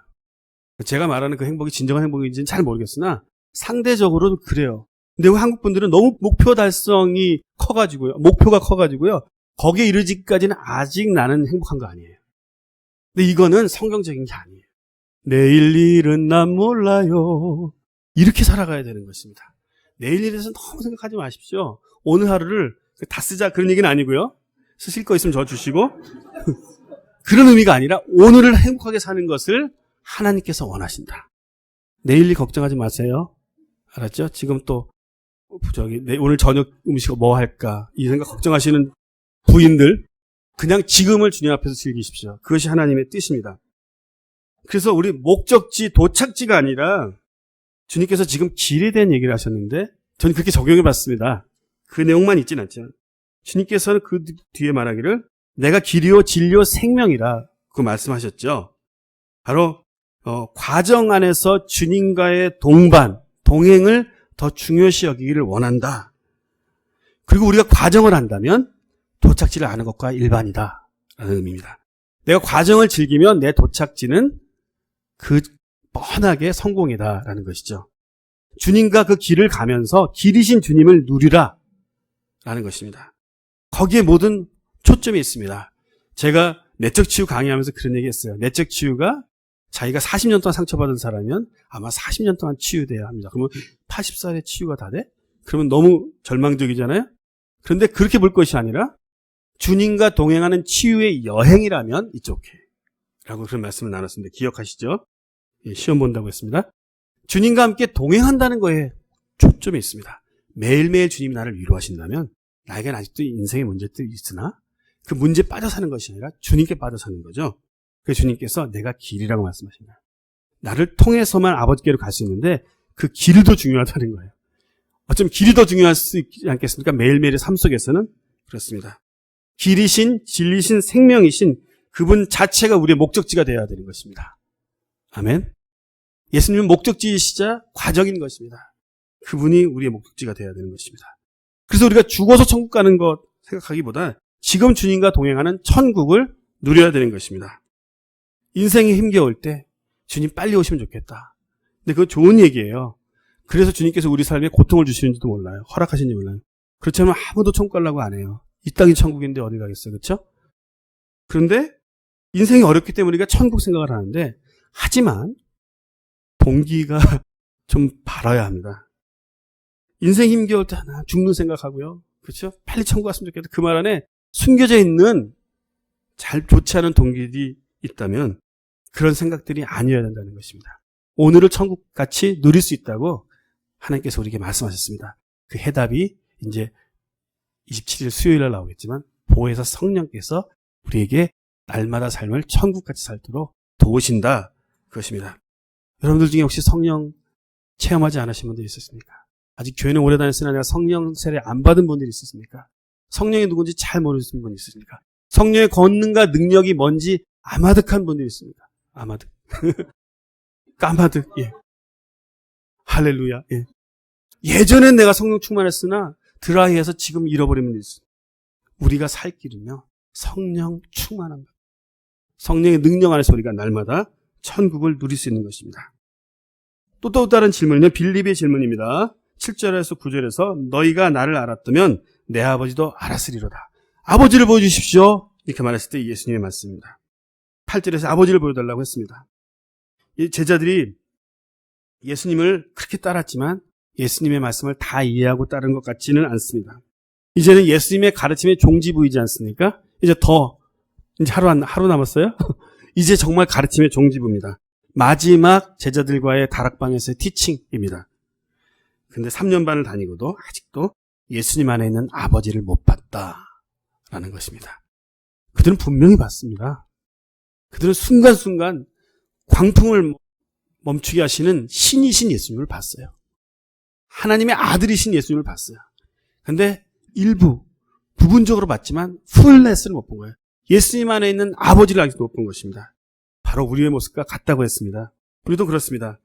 제가 말하는 그 행복이 진정한 행복인지는 잘 모르겠으나 상대적으로는 그래요. 근데 한국 분들은 너무 목표 달성이 커가지고요. 목표가 커가지고요. 거기에 이르기까지는 아직 나는 행복한 거 아니에요. 근데 이거는 성경적인 게 아니에요. 내일 일은 난 몰라요. 이렇게 살아가야 되는 것입니다. 내일 일에 대해서 너무 생각하지 마십시오. 오늘 하루를 다 쓰자 그런 얘기는 아니고요. 쓰실 거 있으면 저 주시고 그런 의미가 아니라 오늘을 행복하게 사는 것을 하나님께서 원하신다. 내일 일 걱정하지 마세요. 알았죠? 지금 또 오늘 저녁 음식 뭐 할까 이 생각 걱정하시는 부인들 그냥 지금을 주님 앞에서 즐기십시오. 그것이 하나님의 뜻입니다. 그래서 우리 목적지 도착지가 아니라 주님께서 지금 길에 대한 얘기를 하셨는데 저는 그렇게 적용해 봤습니다. 그 내용만 있진 않죠. 주님께서는 그 뒤에 말하기를 내가 길이요 진리요 생명이라 그 말씀하셨죠. 바로 과정 안에서 주님과의 동행을 더 중요시 여기기를 원한다. 그리고 우리가 과정을 한다면 도착지를 아는 것과 일반이다 라는 의미입니다. 내가 과정을 즐기면 내 도착지는 뻔하게 성공이다 라는 것이죠. 주님과 그 길을 가면서 길이신 주님을 누리라 라는 것입니다. 거기에 모든 초점이 있습니다. 제가 내적 치유 강의하면서 그런 얘기 했어요. 내적 치유가 자기가 40년 동안 상처받은 사람이면 아마 40년 동안 치유돼야 합니다. 그러면 80살에 치유가 다 돼? 그러면 너무 절망적이잖아요? 그런데 그렇게 볼 것이 아니라 주님과 동행하는 치유의 여행이라면 이쪽에 라고 그런 말씀을 나눴습니다. 기억하시죠? 시험 본다고 했습니다. 주님과 함께 동행한다는 거에 초점이 있습니다. 매일매일 주님이 나를 위로하신다면 나에게는 아직도 인생의 문제들이 있으나 그 문제에 빠져 사는 것이 아니라 주님께 빠져 사는 거죠. 그래서 주님께서 내가 길이라고 말씀하신 거예요. 나를 통해서만 아버지께로 갈 수 있는데 그 길도 중요하다는 거예요. 어쩌면 길이 더 중요할 수 있지 않겠습니까? 매일매일의 삶 속에서는 그렇습니다. 길이신, 진리신, 생명이신 그분 자체가 우리의 목적지가 되어야 되는 것입니다. 아멘. 예수님은 목적지이시자 과정인 것입니다. 그분이 우리의 목적지가 되어야 되는 것입니다. 그래서 우리가 죽어서 천국 가는 것 생각하기보다 지금 주님과 동행하는 천국을 누려야 되는 것입니다. 인생이 힘겨울 때 주님 빨리 오시면 좋겠다. 근데 그거 좋은 얘기예요. 그래서 주님께서 우리 삶에 고통을 주시는지도 몰라요. 허락하시는지 몰라요. 그렇지만 아무도 천국 가려고 안 해요. 이 땅이 천국인데 어디 가겠어요. 그렇죠? 그런데 인생이 어렵기 때문에 우리가 천국 생각을 하는데 하지만 동기가 좀 바라야 합니다. 인생 힘겨울 때 하나 죽는 생각하고요. 그렇죠? 빨리 천국 갔으면 좋겠다. 그 말 안에 숨겨져 있는 잘 좋지 않은 동기들이 있다면 그런 생각들이 아니어야 된다는 것입니다. 오늘을 천국같이 누릴 수 있다고 하나님께서 우리에게 말씀하셨습니다. 그 해답이 이제 27일 수요일날 나오겠지만 보혜사 성령께서 우리에게 날마다 삶을 천국같이 살도록 도우신다. 그것입니다. 여러분들 중에 혹시 성령 체험하지 않으신 분들이 있으십니까? 아직 교회는 오래 다녔으나 내가 성령 세례 안 받은 분들이 있으십니까? 성령이 누군지 잘 모르시는 분이 있으십니까? 성령의 권능과 능력이 뭔지 아마득한 분들이 있습니까? 아마득. 까마득. 예. 할렐루야. 예. 예전엔 내가 성령 충만했으나 드라이해서 지금 잃어버린 분들이 있습니다. 우리가 살 길은요. 성령 충만한 것. 성령의 능력 안에서 우리가 날마다 천국을 누릴 수 있는 것입니다. 또 다른 질문은요. 빌립의 질문입니다. 7절에서 9절에서 너희가 나를 알았다면 내 아버지도 알았으리로다. 아버지를 보여주십시오. 이렇게 말했을 때 예수님의 말씀입니다. 8절에서 아버지를 보여달라고 했습니다. 이 제자들이 예수님을 그렇게 따랐지만 예수님의 말씀을 다 이해하고 따른 것 같지는 않습니다. 이제는 예수님의 가르침에 종지부이지 않습니까? 이제 하루 남았어요? 이제 정말 가르침의 종지부입니다. 마지막 제자들과의 다락방에서의 티칭입니다. 근데 3년 반을 다니고도 아직도 예수님 안에 있는 아버지를 못 봤다라는 것입니다. 그들은 분명히 봤습니다. 그들은 순간순간 광풍을 멈추게 하시는 신이신 예수님을 봤어요. 하나님의 아들이신 예수님을 봤어요. 근데 일부, 부분적으로 봤지만 풀넷을 못 본 거예요. 예수님 안에 있는 아버지를 아직도 못 본 것입니다. 바로 우리의 모습과 같다고 했습니다. 우리도 그렇습니다.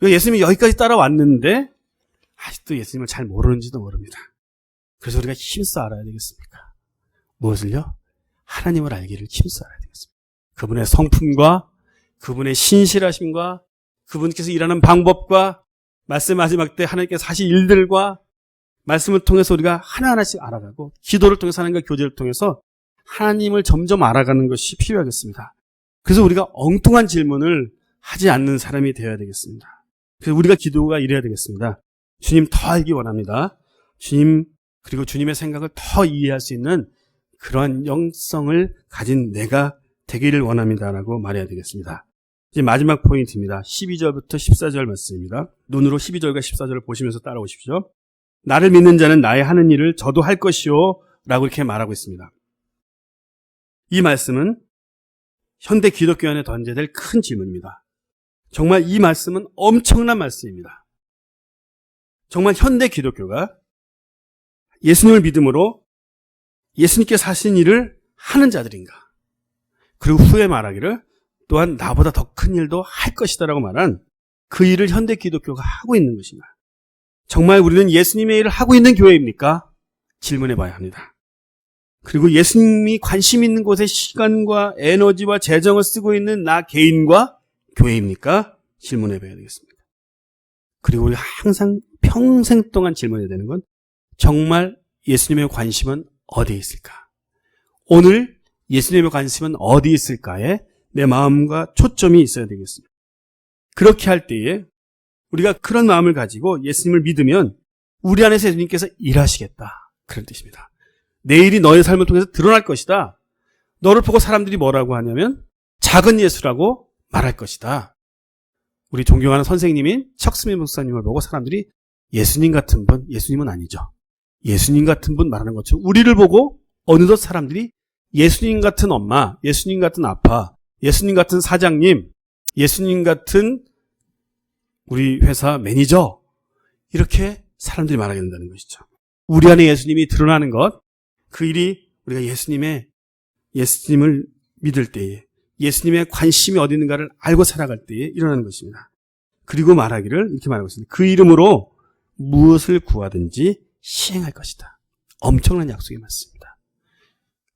예수님이 여기까지 따라왔는데 아직도 예수님을 잘 모르는지도 모릅니다. 그래서 우리가 힘써 알아야 되겠습니까? 무엇을요? 하나님을 알기를 힘써 알아야 되겠습니다. 그분의 성품과 그분의 신실하심과 그분께서 일하는 방법과 말씀 마지막 때 하나님께서 하신 일들과 말씀을 통해서 우리가 하나하나씩 알아가고 기도를 통해서 하나님과 교제를 통해서 하나님을 점점 알아가는 것이 필요하겠습니다. 그래서 우리가 엉뚱한 질문을 하지 않는 사람이 되어야 되겠습니다. 그래서 우리가 기도가 이래야 되겠습니다. 주님 더 알기 원합니다. 주님 그리고 주님의 생각을 더 이해할 수 있는 그러한 영성을 가진 내가 되기를 원합니다라고 말해야 되겠습니다. 이제 마지막 포인트입니다. 12절부터 14절 말씀입니다. 눈으로 12절과 14절을 보시면서 따라오십시오. 나를 믿는 자는 나의 하는 일을 저도 할 것이요 라고 이렇게 말하고 있습니다. 이 말씀은 현대 기독교 안에 던져야 될 큰 질문입니다. 정말 이 말씀은 엄청난 말씀입니다. 정말 현대 기독교가 예수님을 믿음으로 예수님께서 하신 일을 하는 자들인가? 그리고 후에 말하기를 또한 나보다 더 큰 일도 할 것이다라고 말한 그 일을 현대 기독교가 하고 있는 것인가? 정말 우리는 예수님의 일을 하고 있는 교회입니까? 질문해 봐야 합니다. 그리고 예수님이 관심 있는 곳에 시간과 에너지와 재정을 쓰고 있는 나 개인과 교회입니까? 질문해 봐야 되겠습니다. 그리고 우리가 항상 평생 동안 질문해야 되는 건 정말 예수님의 관심은 어디에 있을까? 오늘 예수님의 관심은 어디에 있을까에 내 마음과 초점이 있어야 되겠습니다. 그렇게 할 때에 우리가 그런 마음을 가지고 예수님을 믿으면 우리 안에서 예수님께서 일하시겠다. 그런 뜻입니다. 내일이 너의 삶을 통해서 드러날 것이다. 너를 보고 사람들이 뭐라고 하냐면 작은 예수라고 말할 것이다. 우리 존경하는 선생님인 척스민 목사님을 보고 사람들이 예수님 같은 분, 예수님은 아니죠. 예수님 같은 분 말하는 것처럼 우리를 보고 어느덧 사람들이 예수님 같은 엄마, 예수님 같은 아빠, 예수님 같은 사장님, 예수님 같은 우리 회사 매니저, 이렇게 사람들이 말하게 된다는 것이죠. 우리 안에 예수님이 드러나는 것, 그 일이 우리가 예수님을 믿을 때에, 예수님의 관심이 어디 있는가를 알고 살아갈 때에 일어나는 것입니다. 그리고 말하기를 이렇게 말하고 있습니다. 그 이름으로 무엇을 구하든지 시행할 것이다. 엄청난 약속이 맞습니다.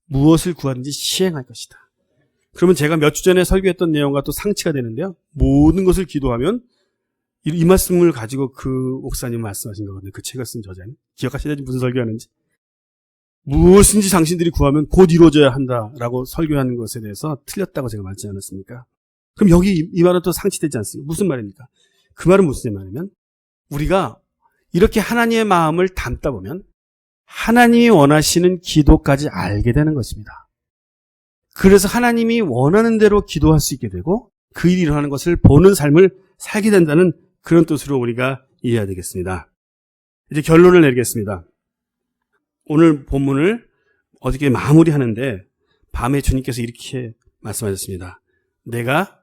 무엇을 구하든지 시행할 것이다. 그러면 제가 몇 주 전에 설교했던 내용과 또 상치가 되는데요. 모든 것을 기도하면 이 말씀을 가지고 그 목사님 말씀하신 거거든요. 그 책을 쓴 저자는. 기억하시나요? 무슨 설교하는지. 무엇인지 당신들이 구하면 곧 이루어져야 한다라고 설교하는 것에 대해서 틀렸다고 제가 말하지 않았습니까? 그럼 여기 이 말은 또 상치되지 않습니까? 무슨 말입니까? 그 말은 무슨 말이냐면 우리가 이렇게 하나님의 마음을 담다 보면 하나님이 원하시는 기도까지 알게 되는 것입니다. 그래서 하나님이 원하는 대로 기도할 수 있게 되고 그 일이 일어나는 것을 보는 삶을 살게 된다는 그런 뜻으로 우리가 이해해야 되겠습니다. 이제 결론을 내리겠습니다. 오늘 본문을 어저께 마무리하는데 밤에 주님께서 이렇게 말씀하셨습니다. 내가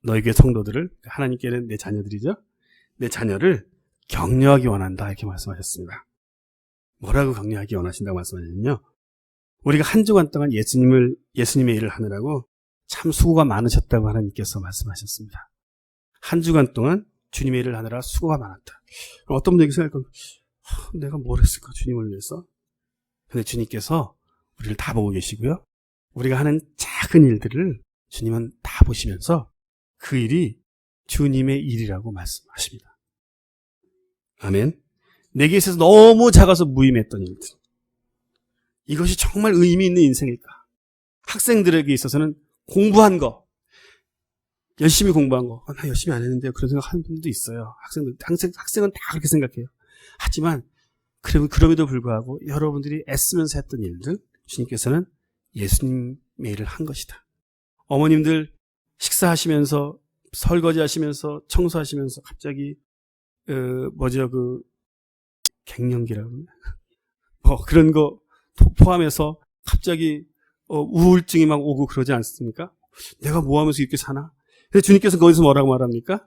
너에게 성도들을 하나님께는 내 자녀들이죠. 내 자녀를 격려하기 원한다 이렇게 말씀하셨습니다. 뭐라고 격려하기 원하신다고 말씀하셨냐면요. 우리가 한 주간 동안 예수님의 일을 하느라고 참 수고가 많으셨다고 하나님께서 말씀하셨습니다. 한 주간 동안 주님의 일을 하느라 수고가 많았다. 어떤 분들이 생각하면 내가 뭘 했을까 주님을 위해서? 근데 주님께서 우리를 다 보고 계시고요. 우리가 하는 작은 일들을 주님은 다 보시면서 그 일이 주님의 일이라고 말씀하십니다. 아멘. 내게 있어서 너무 작아서 무의미했던 일들. 이것이 정말 의미 있는 인생일까? 학생들에게 있어서는 공부한 거, 열심히 공부한 거, 나 열심히 안 했는데 그런 생각하는 분들도 있어요. 학생은 다 그렇게 생각해요. 하지만 그럼에도 불구하고 여러분들이 애쓰면서 했던 일들, 주님께서는 예수님의 일을 한 것이다. 어머님들 식사하시면서 설거지하시면서 청소하시면서 갑자기 갱년기라고 그런 거 포함해서 갑자기 우울증이 막 오고 그러지 않습니까? 내가 뭐 하면서 이렇게 사나? 그래서 주님께서 거기서 뭐라고 말합니까?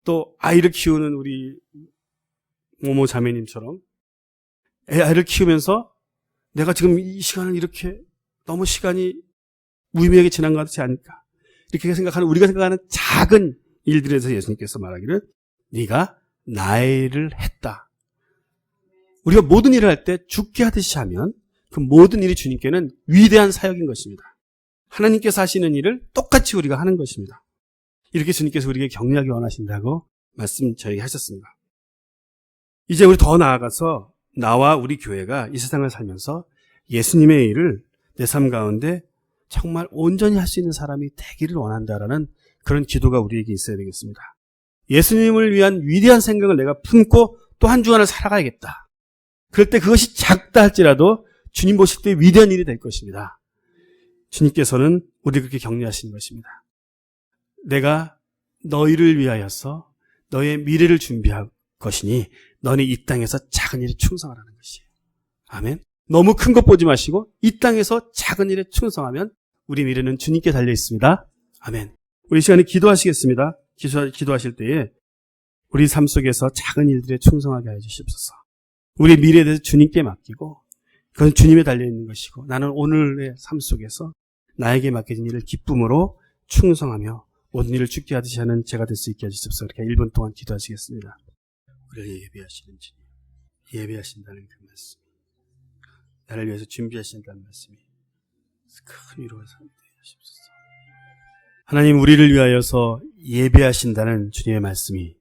또 아이를 키우는 우리 모모 자매님처럼 아이를 키우면서 내가 지금 이 시간을 이렇게 너무 시간이 무의미하게 지난 것 같지 않을까? 이렇게 생각하는 우리가 생각하는 작은 일들에서 예수님께서 말하기를 네가 나의 일을 했다. 우리가 모든 일을 할 때 죽게 하듯이 하면 그 모든 일이 주님께는 위대한 사역인 것입니다. 하나님께서 하시는 일을 똑같이 우리가 하는 것입니다. 이렇게 주님께서 우리에게 격려하기 원하신다고 말씀 저에게 하셨습니다. 이제 우리 더 나아가서 나와 우리 교회가 이 세상을 살면서 예수님의 일을 내 삶 가운데 정말 온전히 할 수 있는 사람이 되기를 원한다라는 그런 기도가 우리에게 있어야 되겠습니다. 예수님을 위한 위대한 생각을 내가 품고 또 한 주간을 살아가야겠다. 그럴 때 그것이 작다 할지라도 주님 보실 때 위대한 일이 될 것입니다. 주님께서는 우리 그렇게 격려하시는 것입니다. 내가 너희를 위하여서 너의 미래를 준비할 것이니 너는 이 땅에서 작은 일에 충성하라는 것이에요. 아멘. 너무 큰 것 보지 마시고 이 땅에서 작은 일에 충성하면 우리 미래는 주님께 달려 있습니다. 아멘. 우리 시간에 기도하시겠습니다. 기도하실 때에 우리 삶 속에서 작은 일들에 충성하게 해주시옵소서. 우리 미래에 대해서 주님께 맡기고 그건 주님에 달려있는 것이고 나는 오늘의 삶 속에서 나에게 맡겨진 일을 기쁨으로 충성하며 모든 일을 주께 하듯이 하는 제가 될 수 있게 해주십시오. 이렇게 1분 동안 기도하시겠습니다. 우리를 예배하시는 주님, 예배하신다는 그 말씀, 나를 위해서 준비하신다는 말씀이 큰 위로가 되게 하십소서. 하나님, 우리를 위하여서 예배하신다는 주님의 말씀이,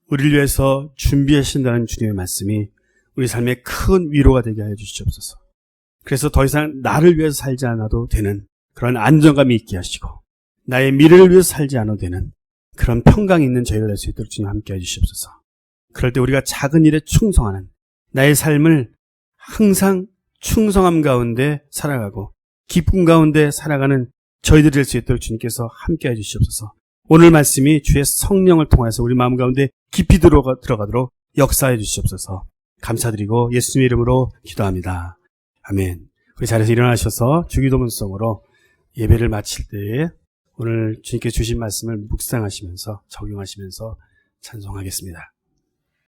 우리를 위해서 준비하신다는 주님의 말씀이 우리 삶에 큰 위로가 되게 하여 주시옵소서. 그래서 더 이상 나를 위해서 살지 않아도 되는 그런 안정감이 있게 하시고, 나의 미래를 위해서 살지 않아도 되는 그런 평강이 있는 저희가 될 수 있도록 주님 함께 해주시옵소서. 그럴 때 우리가 작은 일에 충성하는, 나의 삶을 항상 충성함 가운데 살아가고 기쁨 가운데 살아가는 저희들이 될 수 있도록 주님께서 함께 해주시옵소서. 오늘 말씀이 주의 성령을 통해서 우리 마음 가운데 깊이 들어가도록 역사해 주시옵소서. 감사드리고 예수님의 이름으로 기도합니다. 아멘. 우리 자리에서 일어나셔서 주기도문성으로 예배를 마칠 때에 오늘 주님께 주신 말씀을 묵상하시면서 적용하시면서 찬송하겠습니다.